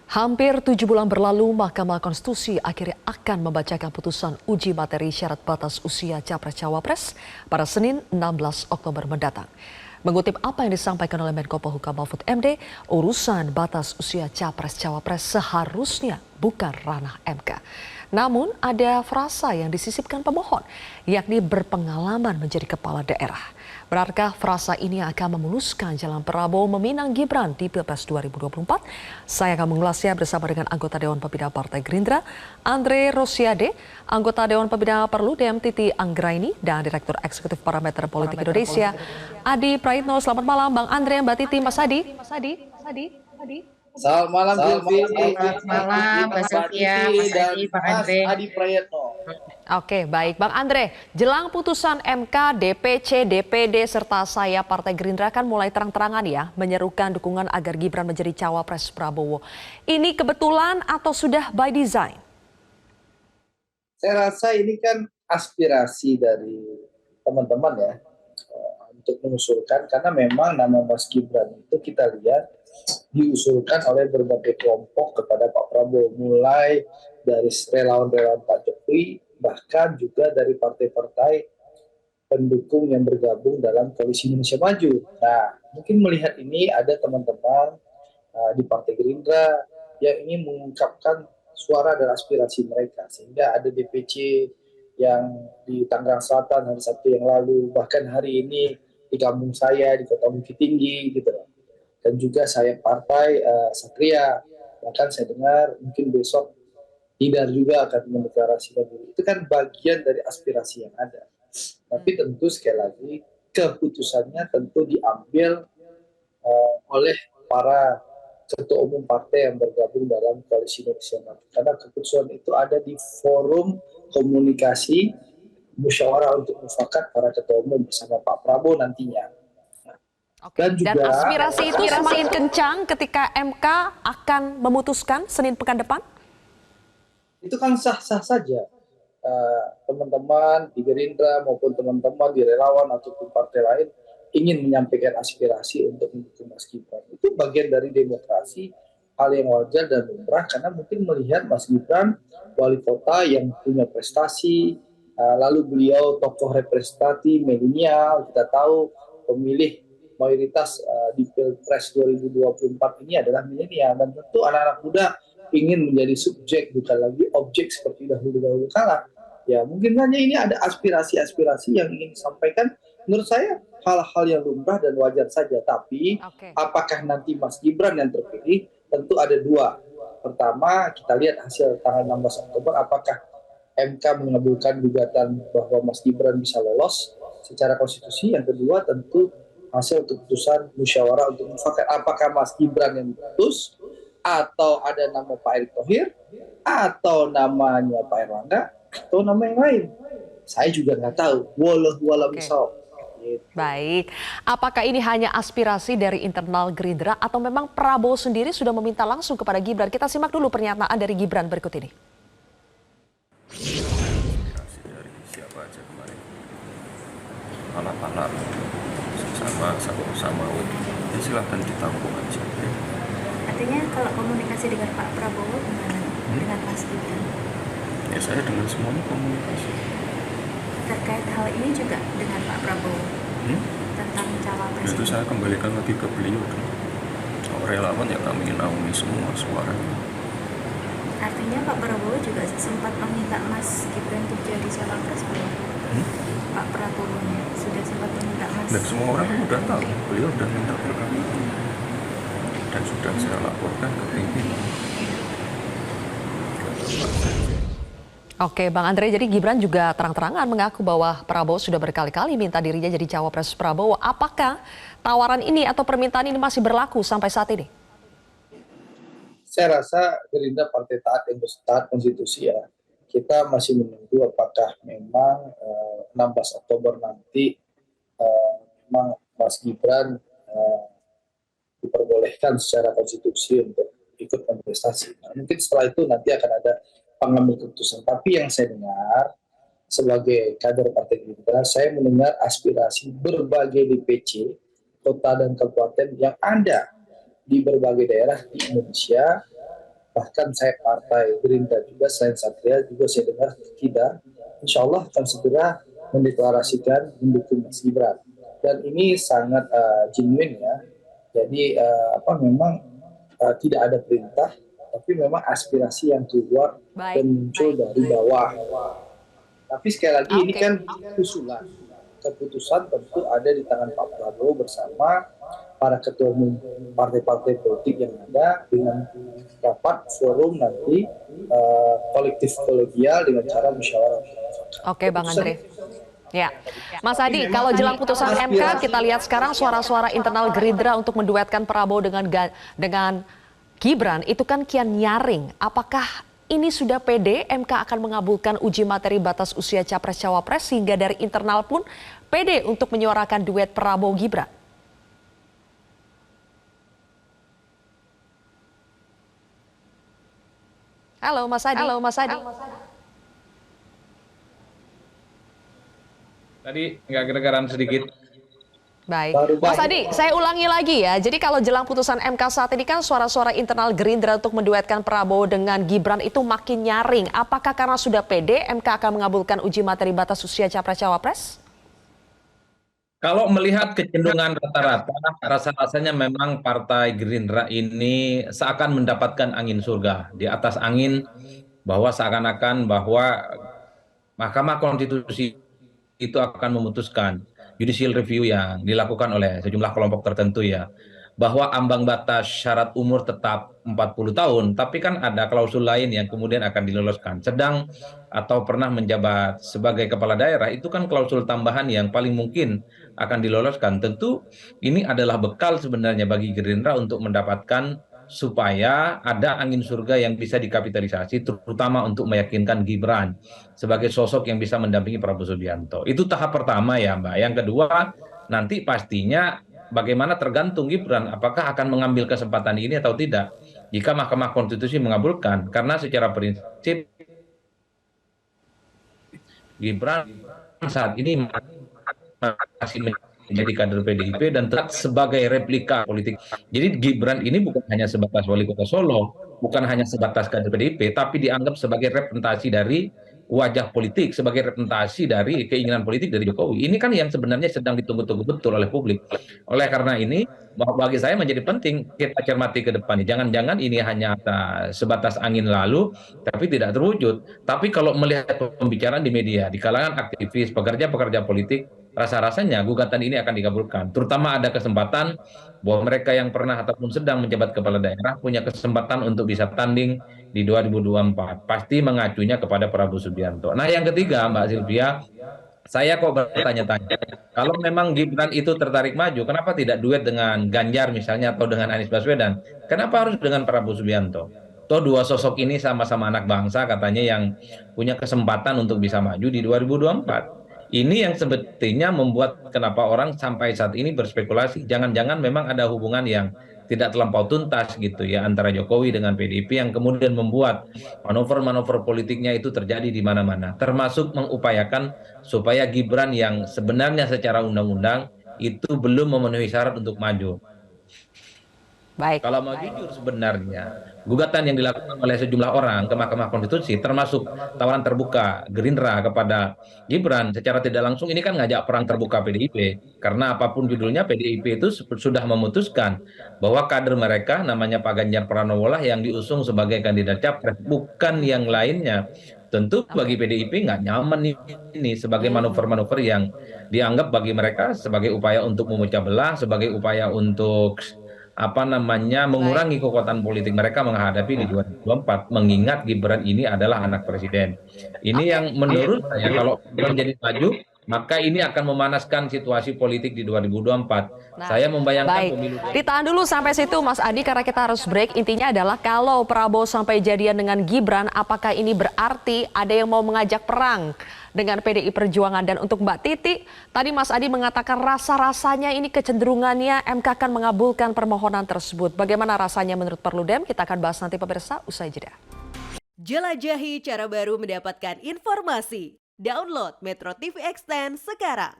Hampir 7 bulan berlalu, Mahkamah Konstitusi akhirnya akan membacakan putusan uji materi syarat batas usia Capres-Cawapres pada Senin 16 Oktober mendatang. Mengutip apa yang disampaikan oleh Menko Polhukam Mahfud MD, urusan batas usia Capres-Cawapres seharusnya bukan ranah MK. Namun ada frasa yang disisipkan pemohon, yakni berpengalaman menjadi kepala daerah. Benarkah frasa ini akan memuluskan jalan Prabowo meminang Gibran di Pilpres 2024? Saya akan mengulasnya bersama dengan anggota Dewan Pembina Partai Gerindra, Andre Rosiade, anggota Dewan Pembina Perludem Titi Anggraini, dan Direktur Eksekutif Parameter Politik Indonesia, Adi Praitno. Selamat malam Bang Andre, Mbak Titi, Mas Adi. Selamat malam, Silvi. Selamat malam, Mbak Sylvia, Mas Adi, Pak Andre. Adi Prayetno. Oke, baik. Bang Andre, jelang putusan MK, DPC, DPD, serta saya Partai Gerindra kan mulai terang-terangan ya menyerukan dukungan agar Gibran menjadi cawapres Prabowo. Ini kebetulan atau sudah by design? Saya rasa ini kan aspirasi dari teman-teman ya untuk mengusulkan, karena memang nama Mas Gibran itu kita lihat diusulkan oleh berbagai kelompok kepada Pak Prabowo, mulai dari relawan-relawan Pak Jokowi, bahkan juga dari partai-partai pendukung yang bergabung dalam Koalisi Indonesia Maju. Nah, mungkin melihat ini ada teman-teman di Partai Gerindra yang ingin mengungkapkan suara dan aspirasi mereka, sehingga ada DPC yang di Tangerang Selatan hari Sabtu yang lalu, bahkan hari ini di kampung saya di Kota Bukit Tinggi gitu loh. Dan juga saya partai Satria, bahkan saya dengar mungkin besok Tidar juga akan mendeklarasikan diri. Itu kan bagian dari aspirasi yang ada. Tapi tentu sekali lagi keputusannya tentu diambil oleh para ketua umum partai yang bergabung dalam Koalisi Indonesia Maju. Karena keputusan itu ada di forum komunikasi musyawarah untuk mufakat para ketua umum bersama Pak Prabowo nantinya. Dan aspirasi itu semakin kencang ketika MK akan memutuskan Senin pekan depan? Itu kan sah-sah saja. Teman-teman di Gerindra maupun teman-teman di relawan ataupun partai lain ingin menyampaikan aspirasi untuk mendukung Mas Gibran. Itu bagian dari demokrasi, hal yang wajar dan lumrah, karena mungkin melihat Mas Gibran wali kota yang punya prestasi, lalu beliau tokoh representatif milenial. Kita tahu pemilih mayoritas di Pilpres 2024 ini adalah milenial, dan tentu anak-anak muda ingin menjadi subjek bukan lagi objek seperti dahulu kala. Ya, mungkin saja ini ada aspirasi-aspirasi yang ingin disampaikan. Menurut saya hal-hal yang lumrah dan wajar saja. Tapi apakah nanti Mas Gibran yang terpilih? Tentu ada dua. Pertama, kita lihat hasil tanggal 16 Oktober, apakah MK mengabulkan gugatan bahwa Mas Gibran bisa lolos secara konstitusi. Yang kedua, tentu hasil keputusan musyawarah untuk mufakat. Apakah Mas Gibran yang putus, atau ada nama Pak Erick Thohir, atau namanya Pak Erlangga, atau nama yang lain. Saya juga nggak tahu. Walau misal. Baik, apakah ini hanya aspirasi dari internal Gerindra atau memang Prabowo sendiri sudah meminta langsung kepada Gibran? Kita simak dulu pernyataan dari Gibran berikut ini. Aspirasi dari siapa aja kemarin? Anak-anak sama ya silahkan ditampung aja. Artinya kalau komunikasi dengan Pak Prabowo gimana? Dengan Mas Gibran? Ya saya dengan semuanya komunikasi. Terkait hal ini juga dengan Pak Prabowo? Tentang cawapres itu saya kembalikan lagi ke beliau. Relawan ya kami naungi semua suaranya. Artinya Pak Prabowo juga sempat meminta Mas Gibran untuk jadi cawapres belum? Pak Prabowo sudah sempat meminta Mas. Dan semua orang kan udah tahu, beliau udah minta berkali-kali. Dan sudah saya laporkan ke pimpinan. Oke, Bang Andre, jadi Gibran juga terang-terangan mengaku bahwa Prabowo sudah berkali-kali minta dirinya jadi cawapres Prabowo. Apakah tawaran ini atau permintaan ini masih berlaku sampai saat ini? Saya rasa Gerindra partai taat konstitusi ya. Kita masih menunggu apakah memang 16 Oktober nanti memang Mas Gibran diperbolehkan secara konstitusi untuk ikut kontestasi. Nah, mungkin setelah itu nanti akan ada pengambil keputusan. Tapi yang saya dengar sebagai kader Partai Gerindra, saya mendengar aspirasi berbagai DPC, kota dan kabupaten yang ada di berbagai daerah di Indonesia. Bahkan saya partai Gerindra juga, selain Satria juga saya dengar tidak, insya Allah akan segera mendeklarasikan mendukung Mas Gibran. Dan ini sangat genuine ya. Jadi memang tidak ada perintah, tapi memang aspirasi yang keluar dan muncul dari bawah. Tapi sekali lagi ini kan usulan. Keputusan tentu ada di tangan Pak Prabowo bersama para ketua umum partai-partai politik yang ada dengan rapat forum nanti kolektif kolegial dengan cara musyawarah. Oke, Bang Andre. Ya, Mas Adi, kalau jelang putusan MK, kita lihat sekarang suara-suara internal Gerindra untuk menduetkan Prabowo dengan Gibran itu kan kian nyaring. Apakah ini sudah pede MK akan mengabulkan uji materi batas usia Capres-Cawapres sehingga dari internal pun pede untuk menyuarakan duet Prabowo-Gibran? Halo Mas Adi. Halo Mas Adi. Tadi nggak kedengaran sedikit. Baik, Mas Adi, saya ulangi lagi ya. Jadi kalau jelang putusan MK saat ini kan suara-suara internal Gerindra untuk menduetkan Prabowo dengan Gibran itu makin nyaring. Apakah karena sudah pede MK akan mengabulkan uji materi batas usia Capres-Cawapres? Kalau melihat kecenderungan rata-rata, rasa-rasanya memang Partai Gerindra ini seakan mendapatkan angin surga. Di atas angin bahwa seakan-akan bahwa Mahkamah Konstitusi itu akan memutuskan judicial review yang dilakukan oleh sejumlah kelompok tertentu ya, bahwa ambang batas syarat umur tetap 40 tahun, tapi kan ada klausul lain yang kemudian akan diloloskan. Sedang atau pernah menjabat sebagai kepala daerah, itu kan klausul tambahan yang paling mungkin akan diloloskan. Tentu ini adalah bekal sebenarnya bagi Gerindra untuk mendapatkan supaya ada angin surga yang bisa dikapitalisasi, terutama untuk meyakinkan Gibran sebagai sosok yang bisa mendampingi Prabowo Subianto. Itu tahap pertama ya Mbak. Yang kedua, nanti pastinya bagaimana tergantung Gibran apakah akan mengambil kesempatan ini atau tidak jika Mahkamah Konstitusi mengabulkan, karena secara prinsip Gibran saat ini masih menjadi kader PDIP dan tetap sebagai replika politik. Jadi Gibran ini bukan hanya sebatas wali kota Solo, bukan hanya sebatas kader PDIP, tapi dianggap sebagai representasi dari wajah politik, sebagai representasi dari keinginan politik dari Jokowi. Ini kan yang sebenarnya sedang ditunggu-tunggu betul oleh publik. Oleh karena ini, bagi saya menjadi penting kita cermati ke depannya. Jangan-jangan ini hanya sebatas angin lalu, tapi tidak terwujud. Tapi kalau melihat pembicaraan di media, di kalangan aktivis, pekerja-pekerja politik, rasa-rasanya gugatan ini akan dikabulkan. Terutama ada kesempatan bahwa mereka yang pernah ataupun sedang menjabat kepala daerah punya kesempatan untuk bisa tanding di 2024. Pasti mengacunya kepada Prabowo Subianto. Nah yang ketiga Mbak Sylvia, saya kok bertanya-tanya, kalau memang Gibran itu tertarik maju, kenapa tidak duet dengan Ganjar misalnya atau dengan Anies Baswedan? Kenapa harus dengan Prabowo Subianto? Toh dua sosok ini sama-sama anak bangsa katanya yang punya kesempatan untuk bisa maju di 2024. Ini yang sebetulnya membuat kenapa orang sampai saat ini berspekulasi. Jangan-jangan memang ada hubungan yang tidak terlampau tuntas gitu ya antara Jokowi dengan PDIP yang kemudian membuat manuver-manuver politiknya itu terjadi di mana-mana. Termasuk mengupayakan supaya Gibran yang sebenarnya secara undang-undang itu belum memenuhi syarat untuk maju. Baik. Kalau mau jujur sebenarnya, gugatan yang dilakukan oleh sejumlah orang ke Mahkamah Konstitusi, termasuk tawaran terbuka Gerindra kepada Gibran, secara tidak langsung ini kan ngajak perang terbuka PDIP. Karena apapun judulnya, PDIP itu sudah memutuskan bahwa kader mereka, namanya Pak Ganjar Pranowo lah yang diusung sebagai kandidat capres, bukan yang lainnya. Tentu bagi PDIP nggak nyaman ini sebagai manuver-manuver yang dianggap bagi mereka sebagai upaya untuk memecah belah, sebagai upaya untuk mengurangi kekuatan politik mereka menghadapi di 2024, mengingat Gibran ini adalah anak presiden. Ini yang menurut saya kalau menjadi maju, maka ini akan memanaskan situasi politik di 2024. Saya membayangkan pemilu. Ditahan dulu sampai situ Mas Adi karena kita harus break. Intinya adalah kalau Prabowo sampai jadian dengan Gibran, apakah ini berarti ada yang mau mengajak perang dengan PDI Perjuangan? Dan untuk Mbak Titi, tadi Mas Adi mengatakan rasa-rasanya ini kecenderungannya MK akan mengabulkan permohonan tersebut. Bagaimana rasanya menurut Perludem? Kita akan bahas nanti pemirsa usai jeda. Jelajahi cara baru mendapatkan informasi. Download Metro TV Extend sekarang.